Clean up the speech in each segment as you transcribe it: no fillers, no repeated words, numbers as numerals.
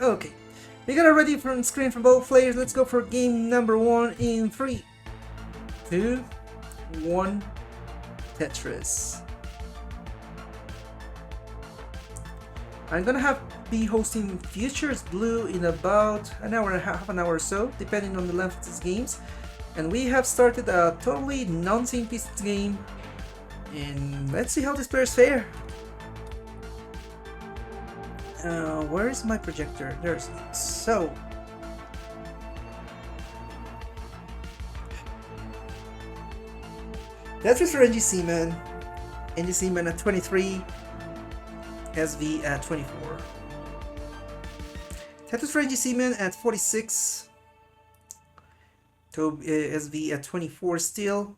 Okay, we got it ready from screen from both players. Let's go for game number 1 in 3, 2, 1. Tetris. I'm gonna be hosting Futures Blue in about an hour and a half, an hour or so, depending on the length of these games. And we have started a totally non-same pieces game, and let's see how these players fare. Where is my projector? There's it. So Tetris for NGC Man. NGC Man at 23, SV at 24. Tetris for NGC Man at 46. SV at 24 still.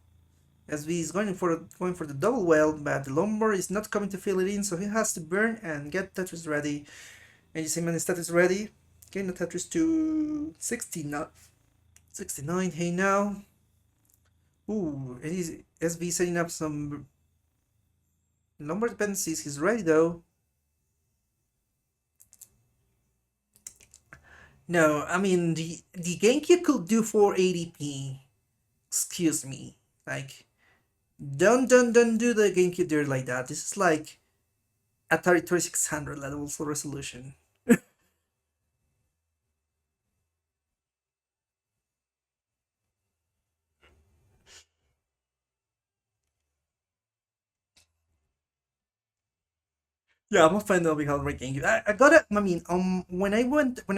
SV is going for the double weld, but the Lombard is not coming to fill it in, so he has to burn and get Tetris ready. NGC Man is Tetris ready. Getting the Tetris to 69. Hey now. Ooh, and he's SV setting up some Lombard dependencies. He's ready though. No, I mean the GameCube could do 480p. Excuse me, like don't do the GameCube there like that. This is like Atari 2600 levels of resolution. Yeah, I'm a fan of how GameCube. I got it. I mean, when I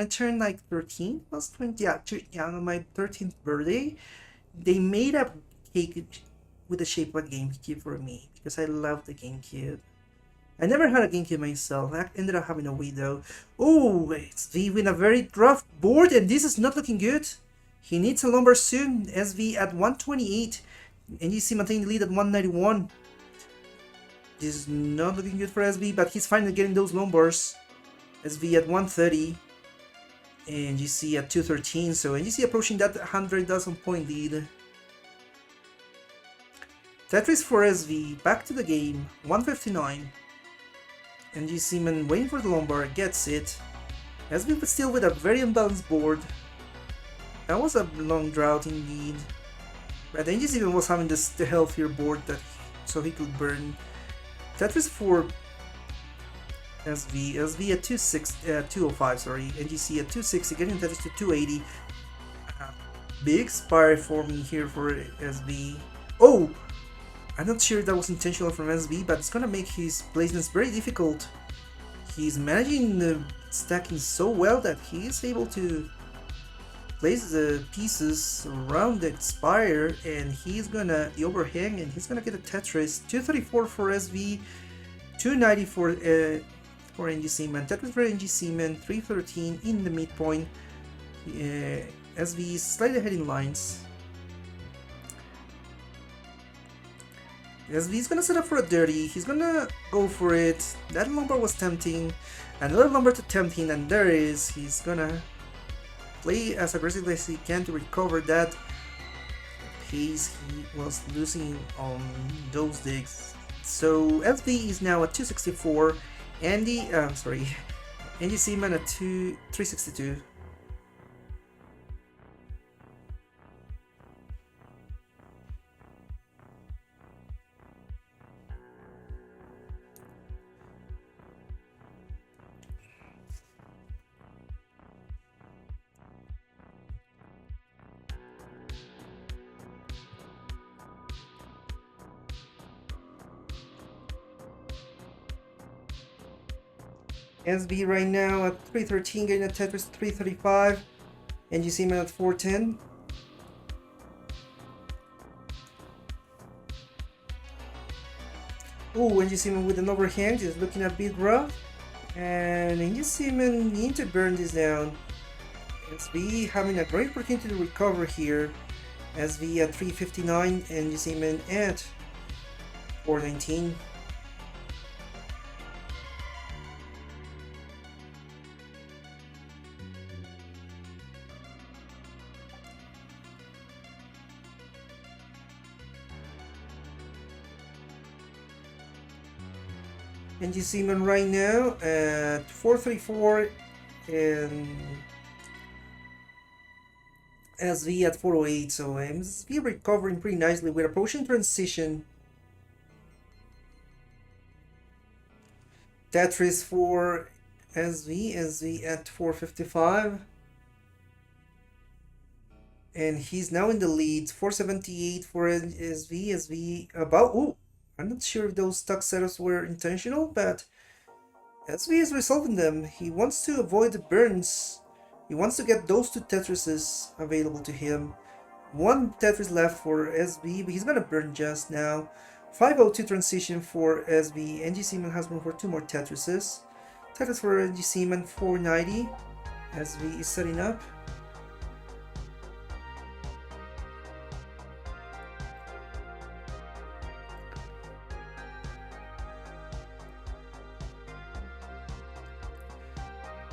turned like 13, was 20, yeah, on my 13th birthday, they made a cake with the shape of a GameCube for me because I love the GameCube. I never had a GameCube myself. I ended up having a Wii though. Oh, it's V with a very rough board, and this is not looking good. He needs a Lombard soon. SV at 128, and you see maintaining the lead at 191. This is not looking good for SV, but he's finally getting those Lombards. SV at 130, and GC at 213. So NGC approaching that 100,000 point lead. Tetris for SV, back to the game, 159. NGC Man waiting for the Lombard, gets it. SV but still with a very unbalanced board. That was a long drought indeed. But NGC Man was having the healthier board so he could burn. Tetris for SV at 205, sorry. NGC at 260, getting Tetris to 280. Big spire forming here for SV. Oh! I'm not sure if that was intentional from SV, but it's gonna make his placements very difficult. He's managing the stacking so well that he is able to place the pieces around the spire, and he's gonna the overhang, and he's gonna get a Tetris. 234 for SV, 290 for NGC Man. Tetris for NGC Man, 313 in the midpoint. SV is slightly ahead in lines. SV is gonna set up for a dirty. He's gonna go for it. That Lombard was tempting. Another Lombard to tempt him, and there it is. He's gonna play as aggressively as he can to recover that pace he was losing on those digs. So SV is now at 264. NGC Man at 362. SV right now at 313, getting a Tetris 335, NGC Man at 410. Oh, NGC Man with an overhand is looking a bit rough, and NGC Man need to burn this down. SV having a great opportunity to recover here. SV at 359, NGC Man at 419. NGC Man right now at 434, and SV at 408. So SV recovering pretty nicely. We're approaching transition. Tetris for SV at 455. And he's now in the lead. 478 for SV about. Ooh, I'm not sure if those stuck setups were intentional, but SV is resolving them. He wants to avoid the burns. He wants to get those two Tetrises available to him. One Tetris left for SV, but he's gonna burn just now. 502 transition for SV. NGC Man has room for two more Tetrises. Tetris for NGC Man 490. SV is setting up.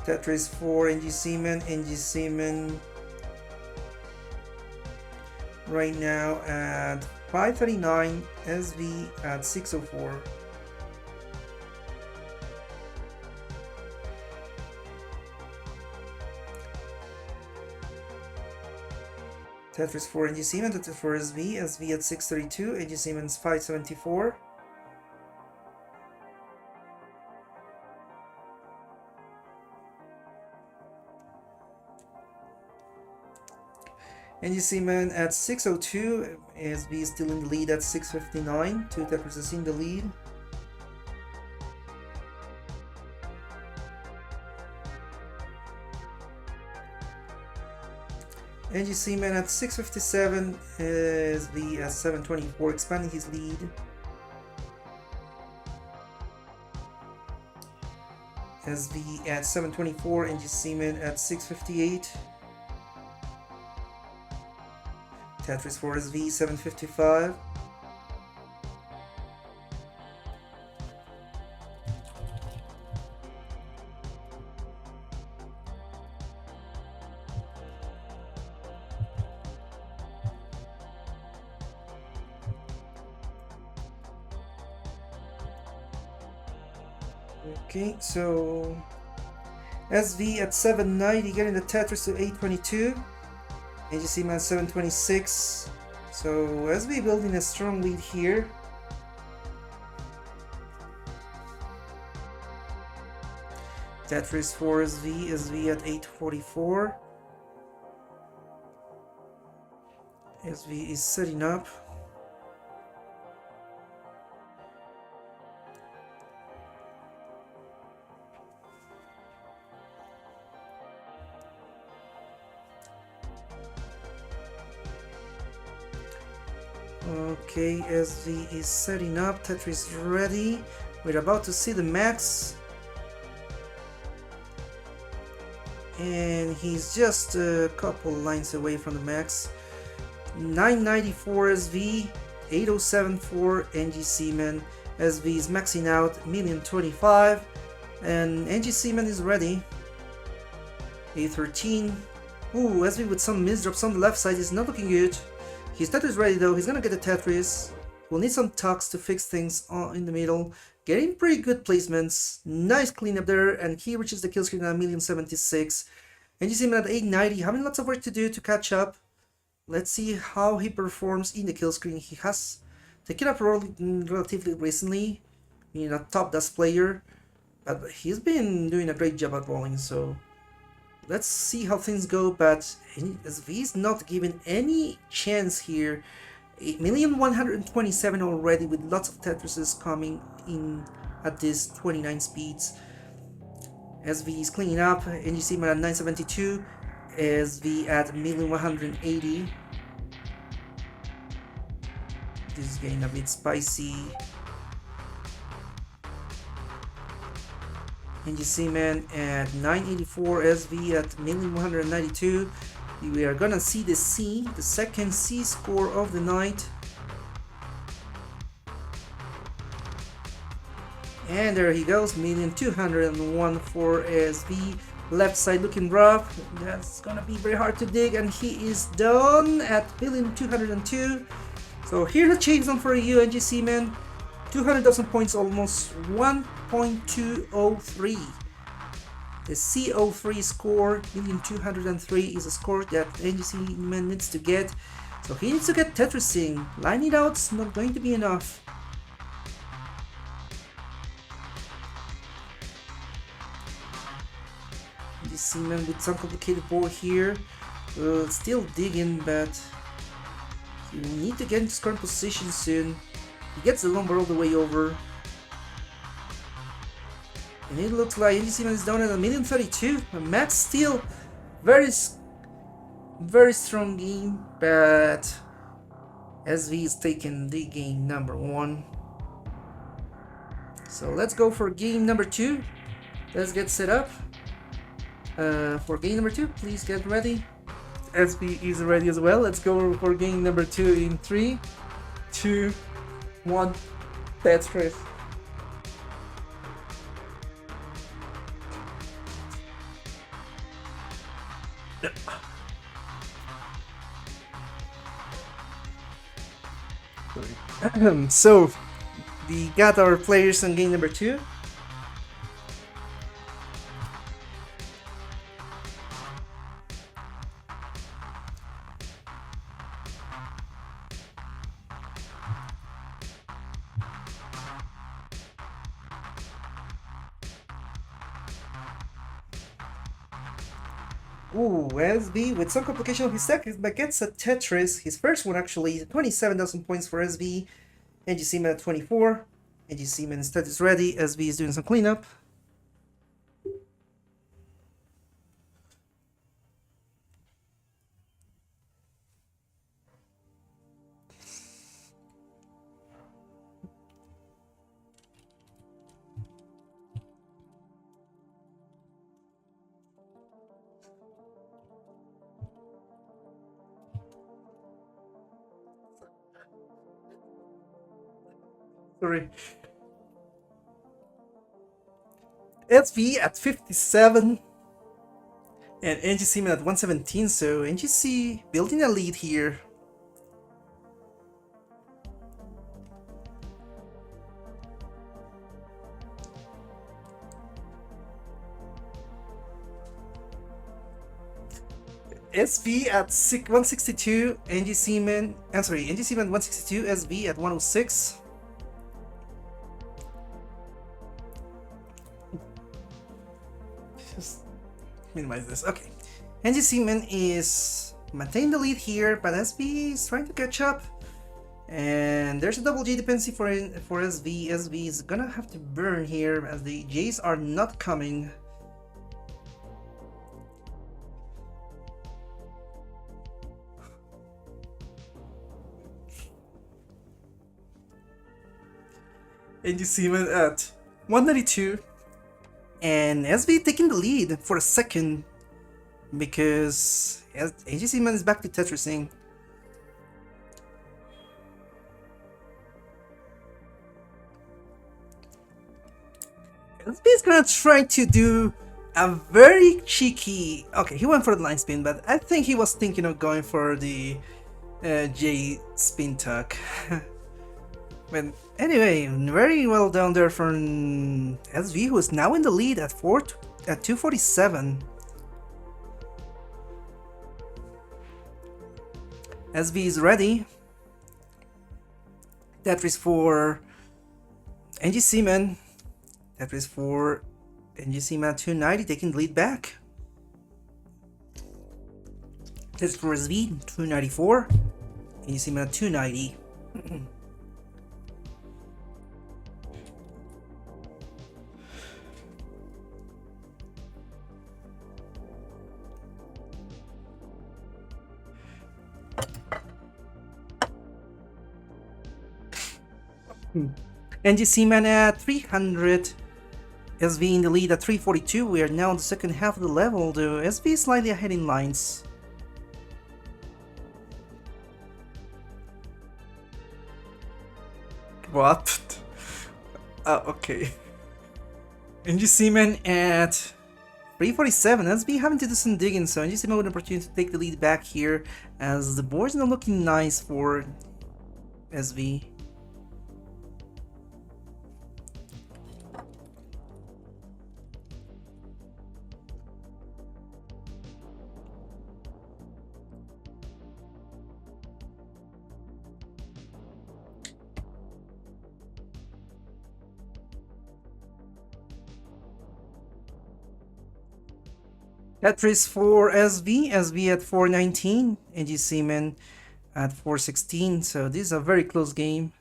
Tetris for NGC Man right now at 539, SV at 604. Tetris for NGC Man, Tetris for SV at 632, NGC Man's 574. NGC Man at 602, SV is still in the lead at 659, two Tetris in the lead. NGC Man at 657, SV at 724, expanding his lead. SV at 724, NGC Man at 658. Tetris for SV 755. Okay, so SV at 790 getting the Tetris to 822. NGC Man 726. So SV building a strong lead here. Tetris for SV at 844. SV is setting up. Okay, SV is setting up, Tetris ready. We're about to see the max. And he's just a couple lines away from the max. 994 SV, 807 for NGC Man. SV is maxing out 1,025,000 and NGC Man is ready. 813. Ooh, SV with some misdrops on the left side is not looking good. His Tetris ready though, he's gonna get the Tetris. We'll need some tucks to fix things in the middle. Getting pretty good placements. Nice cleanup there, and he reaches the kill screen at 1,076,000. NGC Man at 890, having lots of work to do to catch up. Let's see how he performs in the kill screen. He has taken up relatively recently, being a top dust player, but he's been doing a great job at rolling, so let's see how things go. But SV is not given any chance here. 1,127,000 already, with lots of Tetrises coming in at this 29 speeds. SV is cleaning up. NGC Man at 972, SV at 1,180,000. This is getting a bit spicy. NGC Man at 984, SV at 1,192,000. We are gonna see the C, the second C score of the night. And there he goes, 1,201,000 for SV. Left side looking rough. That's gonna be very hard to dig, and he is done at 1,202,000. So here's a change zone for you, NGC Man. 200,000 points almost, 1.203. The CO3 score, 1,203, is a score that NGC Man needs to get. So he needs to get Tetrising. Line it out's not going to be enough. NGC Man with some complicated board here. Still digging, but you need to get into current position soon. He gets the longbar all the way over. And it looks like NGC Man is down at 1,032,000. A max still very strong game, but SV is taking the game number 1. So let's go for game number 2. Let's get set up. For game number 2, please get ready. SV is ready as well. Let's go for game number 2 in 3, 2, 1. Tetris. So we got our players on game number 2. Ooh, SB with some complication of his deck, but gets a Tetris. His first one actually, 27,000 points for SB. NGC Man at 24. NGC Man instead is ready. SB is doing some cleanup. Sorry. SV at 57 and NGC Man at 117, so NGC building a lead here. SV at 162, NGC Man 162, SV at 106. Just minimize this. Okay. NGC Man is maintaining the lead here, but SB is trying to catch up. And there's a double J dependency for SV. SV is gonna have to burn here as the J's are not coming. NGC Man at 192. And SB taking the lead for a second because NGC Man is back to Tetrising. SB is gonna try to do a very cheeky. Okay, he went for the line spin, but I think he was thinking of going for the J spin tuck. But anyway, very well down there from SV, who is now in the lead at 247. SV is ready. Tetris for NGC Man. Tetris for NGC Man 290, taking the lead back. Tetris for SV 294. NGC Man 290. NGC Man at 300, SV in the lead at 342. We are now in the second half of the level, though SV is slightly ahead in lines. What? Okay. NGC Man at 347. SB having to do some digging, so NGC Man with an opportunity to take the lead back here as the board's not looking nice for SV. Tetris for SV at 419, NGC Man at 416. So this is a very close game.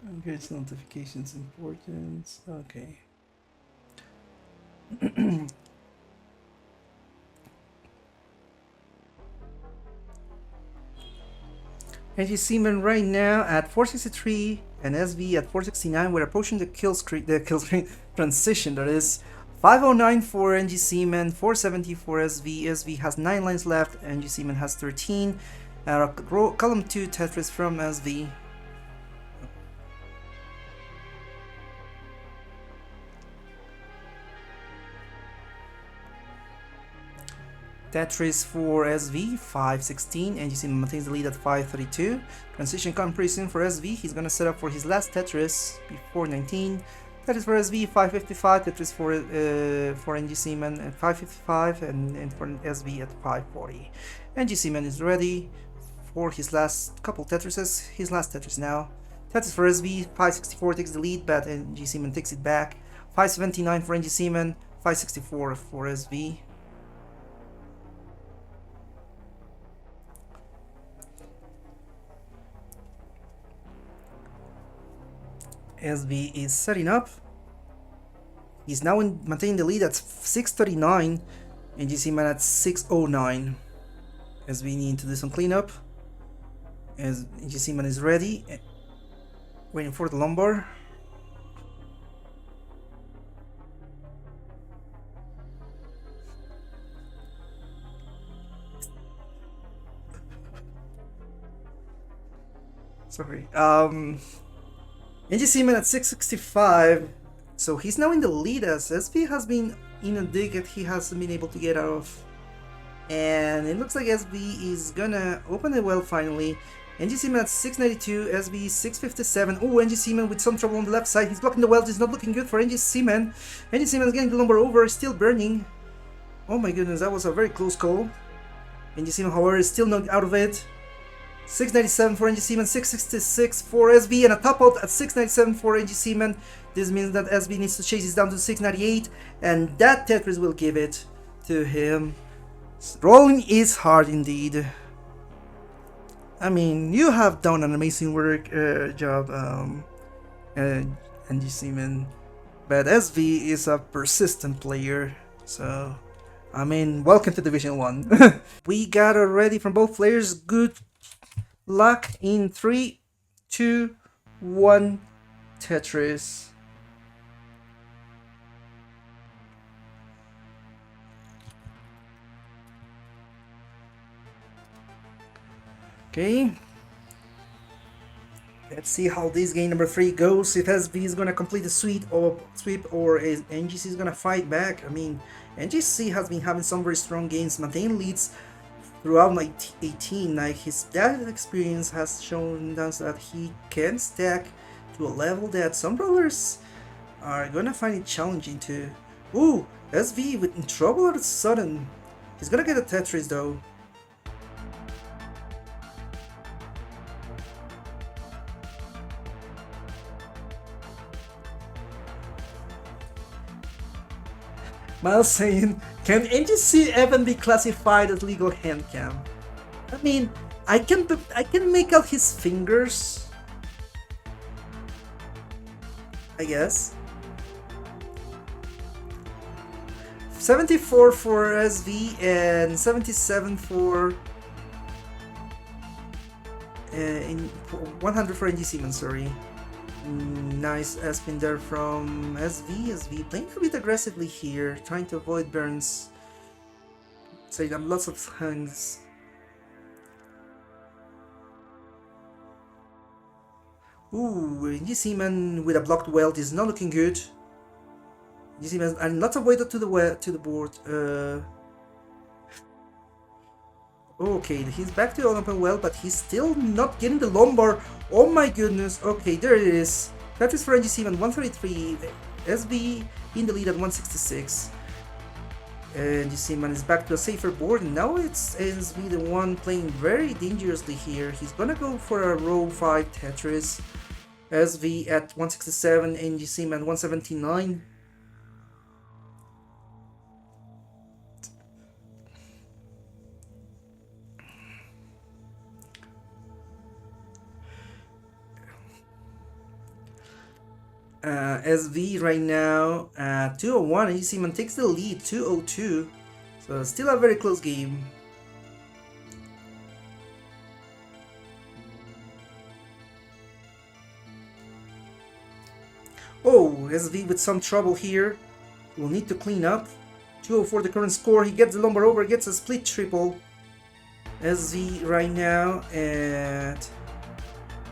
Engage notifications importance. Okay. NGC Man right now at 463 and SV at 469. We're approaching the kill screen transition. That is 509 for NGC Man, 470 for SV. SV has 9 lines left. NGC Man has 13. Column 2 Tetris from SV. Tetris for SV, 516, NGC maintains the lead at 532. Transition coming pretty soon for SV. He's gonna set up for his last Tetris before 19. Tetris for SV, 555. Tetris for NGC Man at 555, and for SV at 540. NGC Man is ready for his last couple Tetrises. His last Tetris now. Tetris for SV, 564 takes the lead, but NGC Man takes it back. 579 for NGC Man, 564 for SV. SV is setting up. He's now maintaining the lead at 639. NGC Man at 609. SV need to do some cleanup. As NGC Man is ready, waiting for the lumbar. Sorry. NGC Man at 665, so he's now in the lead as SV has been in a dig that he hasn't been able to get out of. And it looks like SV is gonna open the well finally. NGC Man at 692, SV 657. Oh, NGC Man with some trouble on the left side. He's blocking the welds. It's not looking good for NGC Man. NGC Man is getting the lumbar over, still burning. Oh my goodness, that was a very close call. NGC Man, however, is still not out of it. 697 for NGC Man, 666 for SV, and a top out at 697 for NGC Man. This means that SV needs to chase this down to 698, and that Tetris will give it to him. Rolling is hard indeed. I mean, you have done an amazing job, NGC Man, but SV is a persistent player, so I mean, welcome to Division 1. We got already from both players good luck in 3, 2, 1 Tetris. Okay. Let's see how this game number 3 goes. If SV is gonna complete the sweep or is NGC is gonna fight back. I mean, NGC has been having some very strong games, maintaining leads throughout night 18. Like his data experience has shown us that he can stack to a level that some brawlers are gonna find it challenging to. Ooh, SV with in trouble all of a sudden. He's gonna get a Tetris though. Miles saying, can NGC even be classified as legal hand cam? I mean, I can make out his fingers, I guess. 74 for SV and 77 for 100 for NGC Man, sorry. Nice spin there from SV playing a bit aggressively here, trying to avoid burns. So lots of hangs. Ooh, NGC Man with a blocked weld is not looking good. NGC Man and lots of weight to the board. Okay, he's back to an open well, but he's still not getting the lumbar. Oh my goodness. Okay, there it is. Tetris for NGC Man 133. SV in the lead at 166. NGC Man is back to a safer board, and now it's SB the one playing very dangerously here. He's gonna go for a row 5 Tetris. SV at 167, NGC Man 179. SV right now at 201, NGC Man takes the lead, 202. So still a very close game. Oh, SV with some trouble here. He will need to clean up. 204 the current score. He gets the lumbar over, gets a split triple. SV right now at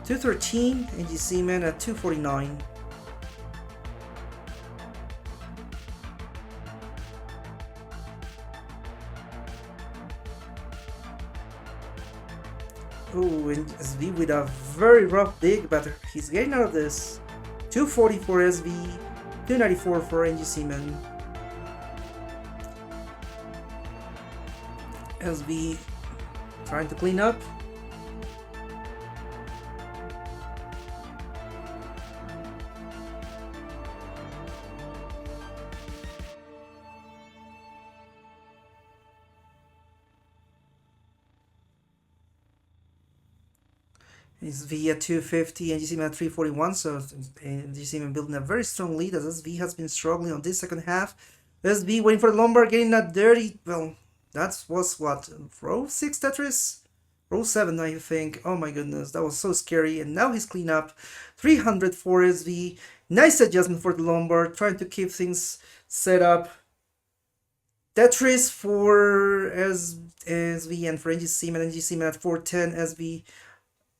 213. NGC Man at 249. Oh, and SV with a very rough dig, but he's getting out of this. 240 for SV, 294 for NGC Man. SV trying to clean up. SV at 250, NGC Man at 341, so NGC Man building a very strong lead as SV has been struggling on this second half. SV waiting for the lumbar, getting that dirty, well, that was what, row 6 Tetris? Row 7 I think, oh my goodness, that was so scary, and now he's clean up. 300 for SV, nice adjustment for the lumbar, trying to keep things set up. Tetris for SV and for NGC Man at 410, SV...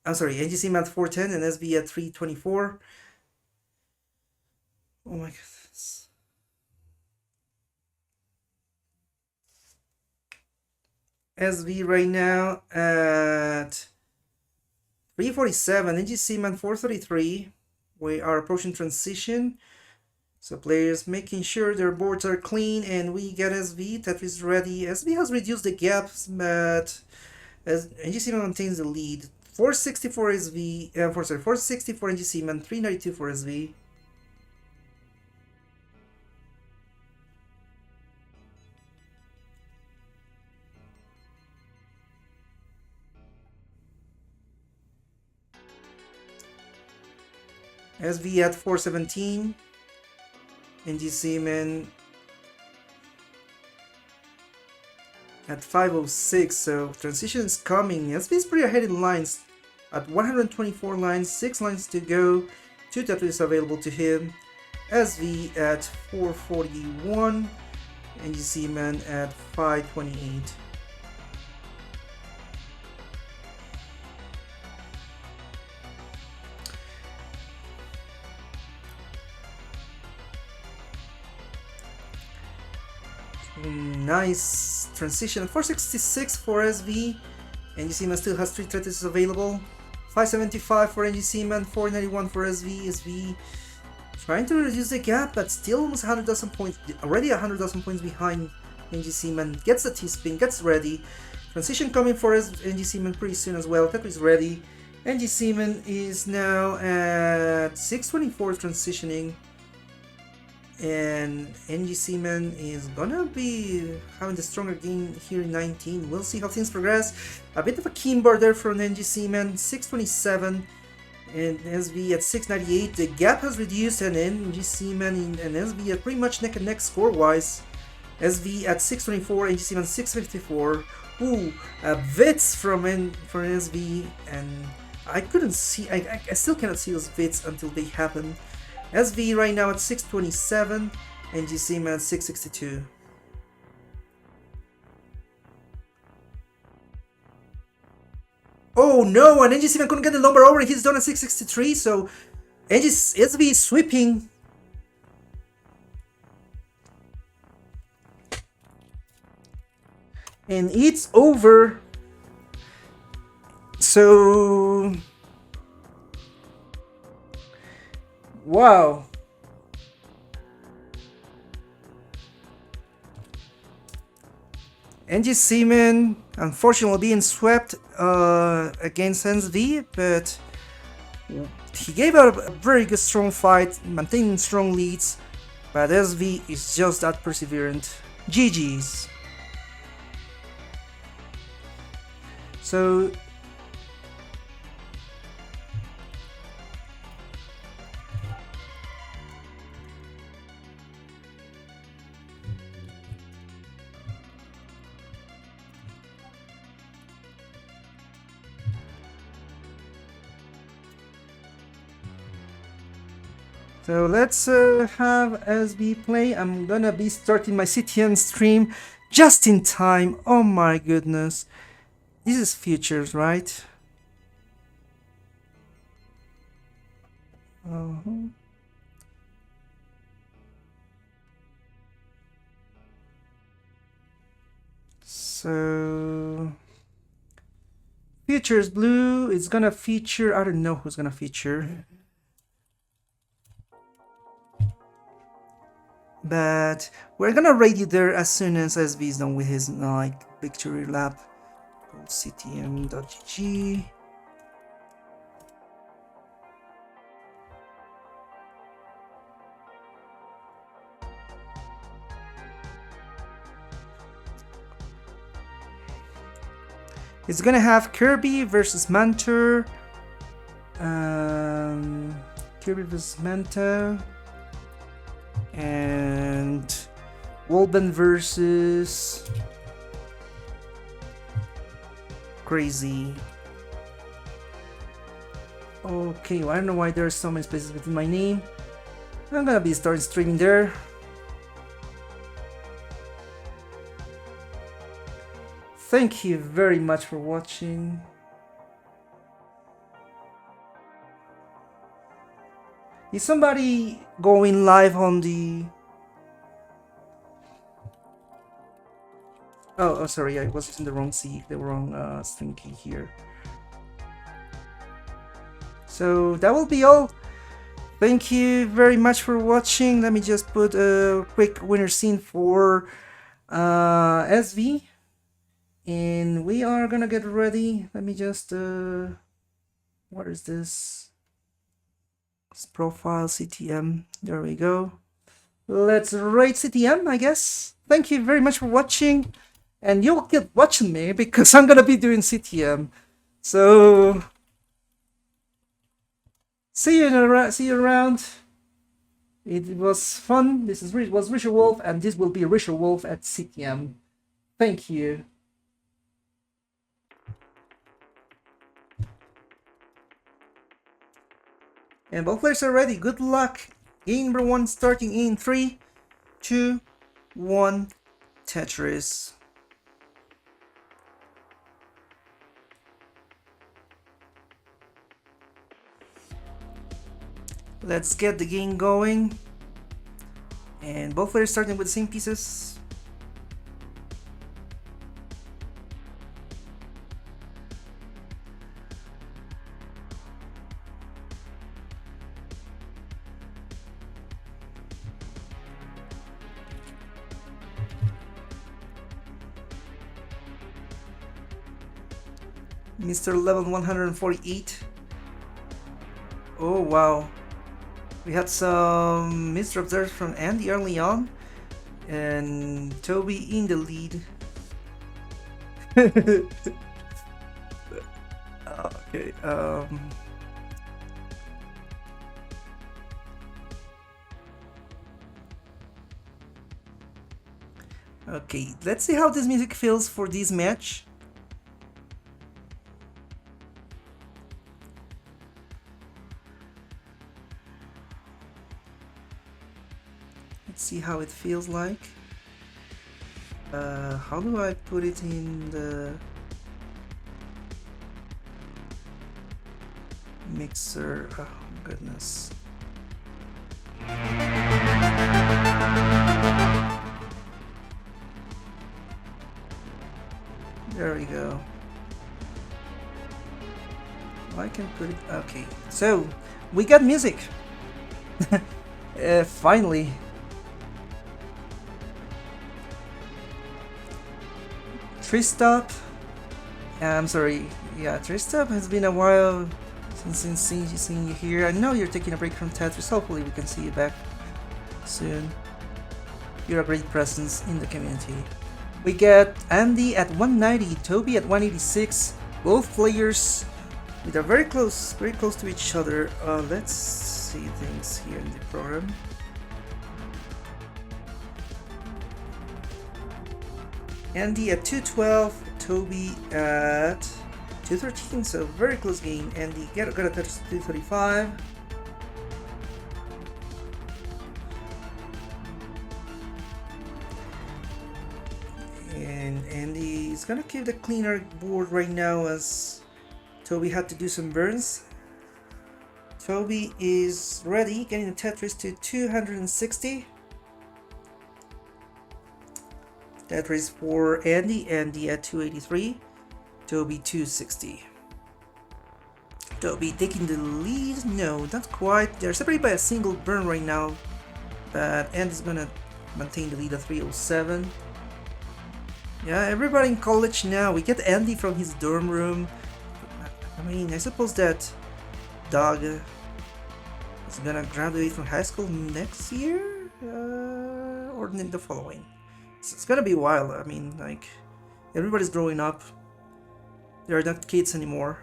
I'm sorry, NGC Man at 410 and SB at 324. Oh my goodness. SB right now at 347, NGC Man 433. We are approaching transition. So players making sure their boards are clean, and we get SV. Tetris ready. SB has reduced the gaps, but as NGC Man maintains the lead. 460 for SV, 460 for NGC Man, 392 for SV. SV at 417, NGC Man at 506, so transition is coming. SV is pretty ahead in lines at 124 lines, 6 lines to go, 2 Tetris available to him. SV at 441, NGC Man at 528. Nice transition. 466 for SV. NGC Man still has 3 Tetris available. 575 for NGC Man, 491 for SV. SV trying to reduce the gap, but still almost 100,000 points. Already 100,000 points behind NGC Man. Gets the T-spin, gets ready. Transition coming for NGC Man pretty soon as well. Tetris ready. NGC Man is now at 624 transitioning. And NGC Man is gonna be having the stronger game here in 19. We'll see how things progress. A bit of a keen bar there from NGC Man, 627, and SV at 698. The gap has reduced, and NGC Man and SV are pretty much neck and neck score wise. SV at 624, NGC Man 654. Ooh, Vits from SV, and I couldn't see. I still cannot see those Vits until they happen. SV right now at 627, NGC Man at 662. Oh no, and NGC Man couldn't get the lumbar over, he's done at 663, so SV is sweeping. And it's over. So... wow. NGC Man unfortunately being swept against NSV, but he gave out a very good strong fight, maintaining strong leads, but SV is just that perseverant. GG's. So let's have SB play. I'm gonna be starting my CTN stream just in time. Oh my goodness. This is futures, right? So futures blue is gonna feature, I don't know who's gonna feature. But we're gonna raid you there as soon as SB is done with his like victory lap. CTM.gg. It's gonna have Kirby versus Mantor. Kirby versus Manta. And Wolben versus Crazy. Okay, well, I don't know why there's so many spaces between my name. I'm gonna be starting streaming there. Thank you very much for watching. Is somebody going live on the... Oh, sorry, I was in the wrong stream key here. So that will be all. Thank you very much for watching. Let me just put a quick winner scene for SV. And we are gonna get ready. Let me just... what is this? It's profile CTM. There we go. Let's rate CTM, I guess. Thank you very much for watching. And you'll keep watching me because I'm gonna be doing CTM. So see you around. It was fun. This was RichardWolf, and this will be RichardWolf at CTM. Thank you. And both players are ready. Good luck. Game number 1 starting in 3, 2, 1. Tetris. Let's get the game going. And both players starting with the same pieces. Mr. Level 148. Oh wow. We had some misdrops there from Andy early on. And Toby in the lead. Okay, okay, let's see how this music feels for this match. Let's see how it feels like. How do I put it in the mixer? Oh goodness. There we go. I can put it. Okay, so we got music. Finally. Tristop. I'm sorry. Yeah, Tristop, has been a while since seeing you here. I know you're taking a break from Tetris. Hopefully we can see you back soon. You're a great presence in the community. We get Andy at 190, Toby at 186. Both players with are very close to each other. Let's see things here in the program. Andy at 212, Toby at 213, so very close game. Andy got a touch 235. And Andy is gonna keep the cleaner board right now as Toby had to do some burns. Toby is ready, getting the Tetris to 260. Tetris for Andy, Andy at 283. Toby 260. Toby taking the lead? No, not quite. They're separated by a single burn right now, but Andy's gonna maintain the lead at 307. Yeah, everybody in college now. We get Andy from his dorm room. I mean, I suppose that Doug is gonna graduate from high school next year, or the following. So it's gonna be a while. I mean, like, everybody's growing up. They are not kids anymore.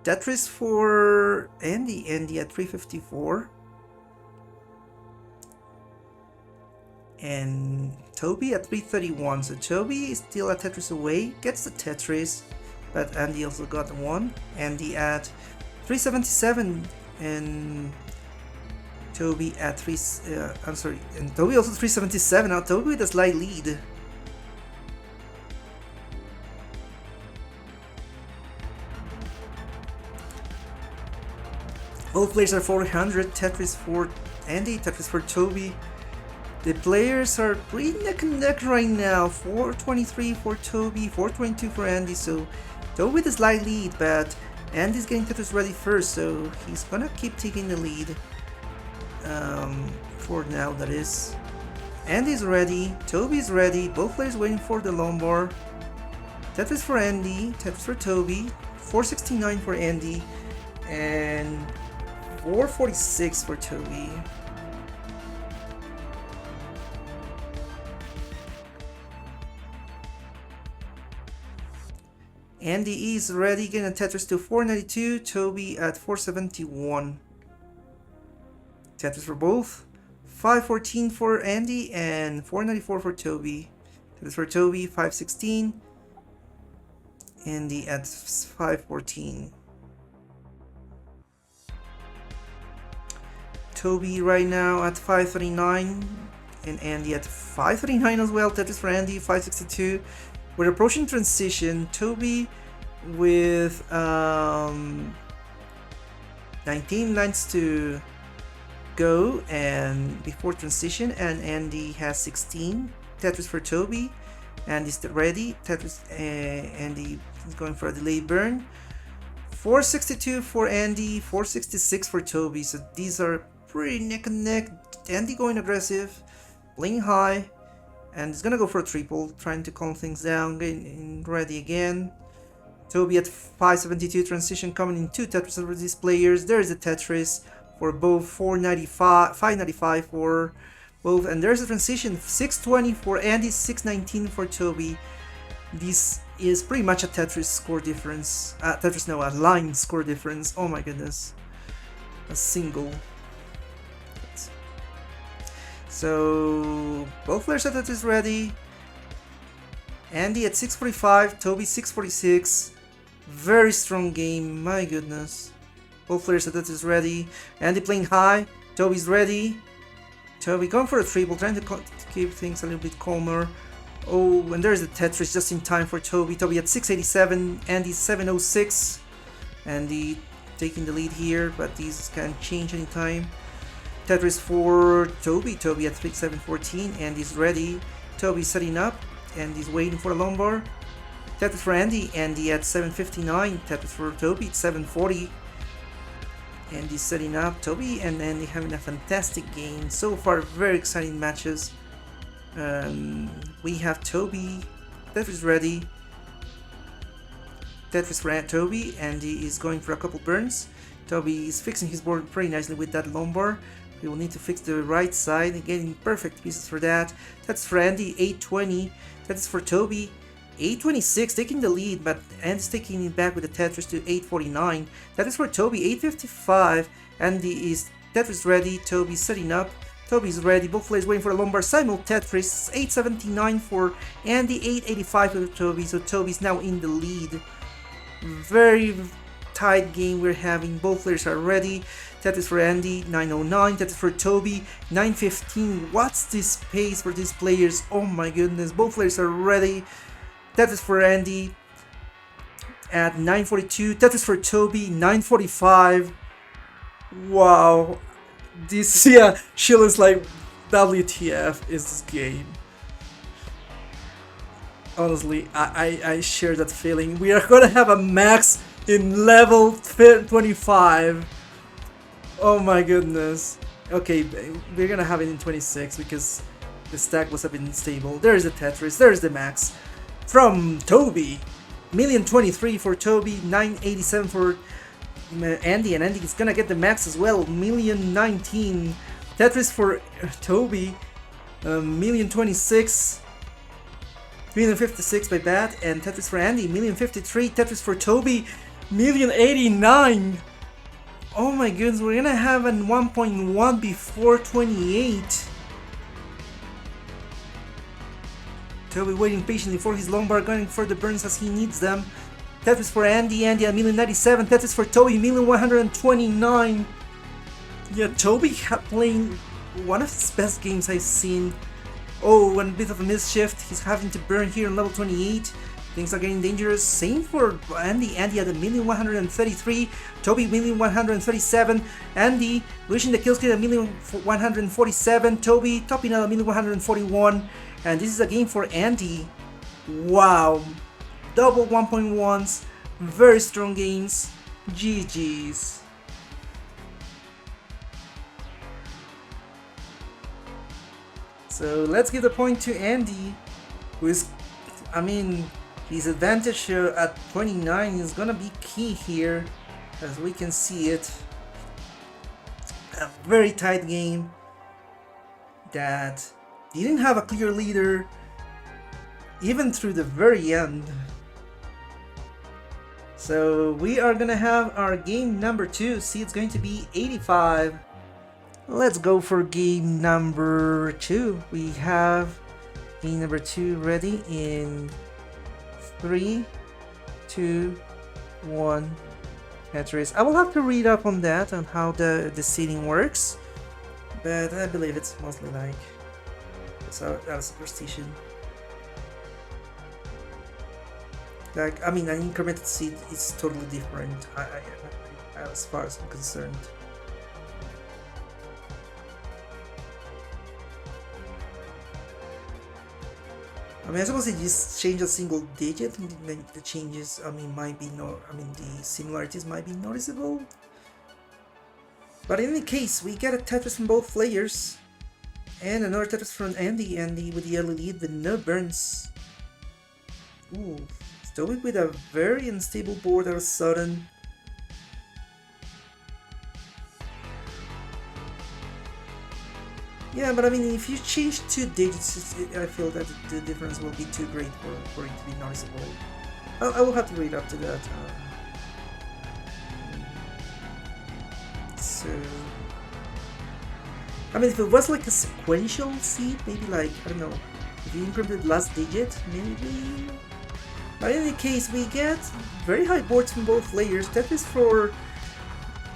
Tetris for Andy. Andy at 354. And Toby at 331. So Toby is still a Tetris away. Gets the Tetris. But Andy also got one. Andy at 377. And Toby at and Toby also 377. Now Toby with a slight lead. Both players are 400. Tetris for Andy, Tetris for Toby. The players are pretty neck and neck right now. 423 for Toby, 422 for Andy. So Toby with a slight lead, but Andy's getting Tetris ready first, so he's gonna keep taking the lead. For now, that is. Andy's ready, Toby's ready, both players waiting for the longbar. Tetris for Andy, Tetris for Toby, 469 for Andy, and 446 for Toby. Andy is ready, getting a Tetris to 492, Toby at 471. Tetris for both, 514 for Andy and 494 for Toby. Tetris for Toby, 516. Andy at 514. Toby right now at 539 and Andy at 539 as well. Tetris for Andy, 562. We're approaching transition. Toby with 19 lines to go and before transition, and Andy has 16. Tetris for Toby. Andy's ready. Tetris. Andy is going for a delayed burn. 462 for Andy. 466 for Toby. So these are pretty neck and neck. Andy going aggressive, playing high. And he's gonna go for a triple, trying to calm things down, getting ready again. Toby at 572, transition coming in 2 Tetris over these players. There is a Tetris for both, 595 for both, and there's a transition, 620 for Andy, 619 for Toby. This is pretty much a Tetris score difference. A line score difference. Oh my goodness. A single. So both players are Tetris ready. Andy at 645, Toby 646. Very strong game, my goodness. Both players are Tetris ready. Andy playing high, Toby's ready. Toby going for a triple, trying to keep things a little bit calmer. Oh, and there's the Tetris just in time for Toby. Toby at 687, Andy 706. Andy taking the lead here, but these can change anytime. Tetris for Toby. Toby at 714. Andy's ready. Toby setting up. Andy's waiting for a longbar. Tetris for Andy. Andy at 759. Tetris for Toby at 740. Andy's setting up. Toby and Andy having a fantastic game. So far, very exciting matches. we have Toby. Tetris ready. Tetris for Toby. Andy is going for a couple burns. Toby is fixing his board pretty nicely with that longbar. We will need to fix the right side and getting perfect pieces for that. That's for Andy, 820. That's for Toby, 826, taking the lead, but Andy's taking it back with the Tetris to 849. That is for Toby, 855. Andy is Tetris ready. Toby setting up. Toby's ready. Both players waiting for a longbar simul Tetris. 879 for Andy, 885 for Toby. So Toby's now in the lead. Very tight game we're having. Both players are ready. Tetris for Andy, 909. Tetris for Toby, 915. What's this pace for these players? Oh my goodness. Both players are ready. Tetris for Andy at 942. Tetris for Toby, 945. Wow. This, yeah, Sheila's like, WTF is this game? Honestly, I share that feeling. We are gonna have a max in level 25. Oh my goodness. Okay, we're gonna have it in 26 because the stack was a bit unstable. There's the Tetris, there's the max. From Toby, 1,023 for Toby, 987 for Andy, and Andy is gonna get the max as well, 1,019. Tetris for Toby, 1,026. 1,056 by Bat, and Tetris for Andy, 1,053. Tetris for Toby, 1,089. Oh my goodness, we're gonna have a 1.1 before 28. Toby waiting patiently for his longbar, going for the burns as he needs them. Tetris for Andy, Andy at 1,097. Tetris for Toby, 1,129. Yeah, Toby playing one of his best games I've seen. Oh, one bit of a mischief. He's having to burn here on level 28. Things are getting dangerous. Same for Andy. Andy at 1,133. Toby 1,137. Andy reaching the kill screen at 1,147. Toby topping out at 1,141. And this is a game for Andy. Wow. Double 1.1s. Very strong games. GG's. So let's give the point to Andy, who is, I mean, his advantage at 29 is gonna be key here, as we can see it. A very tight game that didn't have a clear leader even through the very end. So we are gonna have our game number 2. See, it's going to be 85. Let's go for game number 2. We have game number 2 ready in 3, 2, 1. Tetris. I will have to read up on that, on how the seating works, but I believe it's mostly like so. That's superstition. Like, I mean, an incremented seat is totally different. As far as I'm concerned. I mean, I suppose it just change a single digit, and the changes, I mean, might be the similarities might be noticeable. But in any case, we get a Tetris from both players, and another Tetris from Andy. Andy with the early lead with no burns. Ooh, Toby with a very unstable board all of a sudden. Yeah, but I mean, if you change 2 digits, I feel that the difference will be too great for it to be noticeable. I will have to read up to that. So, I mean, if it was like a sequential seed, maybe like, I don't know, if you incremented the last digit, maybe. But in any case, we get very high boards from both players. That is for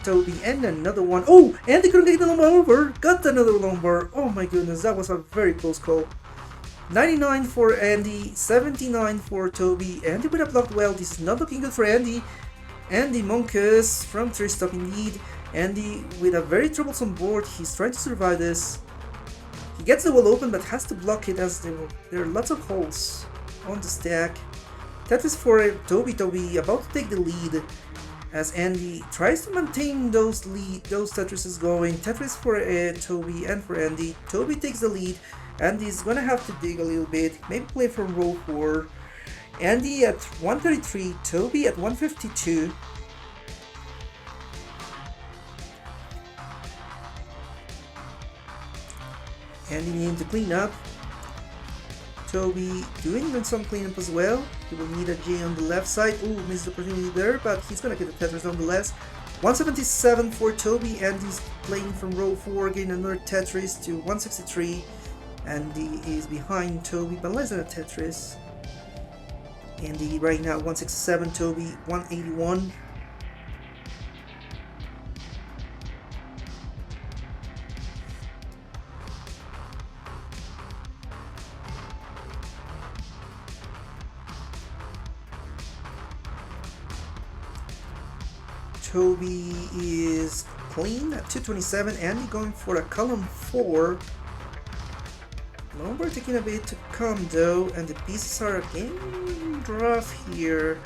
Toby, and another one. Oh, and they couldn't get the longbar over. Got another longbar. Oh my goodness, that was a very close call. 99 for Andy, 79 for Toby. Andy with a blocked well. This is not looking good for Andy. Andy Monkus from 3 stopping lead. Andy with a very troublesome board. He's trying to survive this. He gets the wall open but has to block it as there are lots of holes on the stack. That is for Toby. Toby about to take the lead, as Andy tries to maintain those Tetrises going. Tetris for Toby and for Andy. Toby takes the lead. Andy's gonna have to dig a little bit, maybe play from row 4. Andy at 133, Toby at 152. Andy needing to clean up. Toby doing some cleanup as well. He will need a J on the left side. Ooh, missed the opportunity there, but he's gonna get the Tetris nonetheless. 177 for Toby. Andy's playing from row 4, getting another Tetris to 163. Andy is behind Toby, but less than a Tetris. Andy right now 167, Toby 181. Toby is clean at 227. Andy going for a column 4. Longbar taking a bit to come though, and the pieces are again rough here.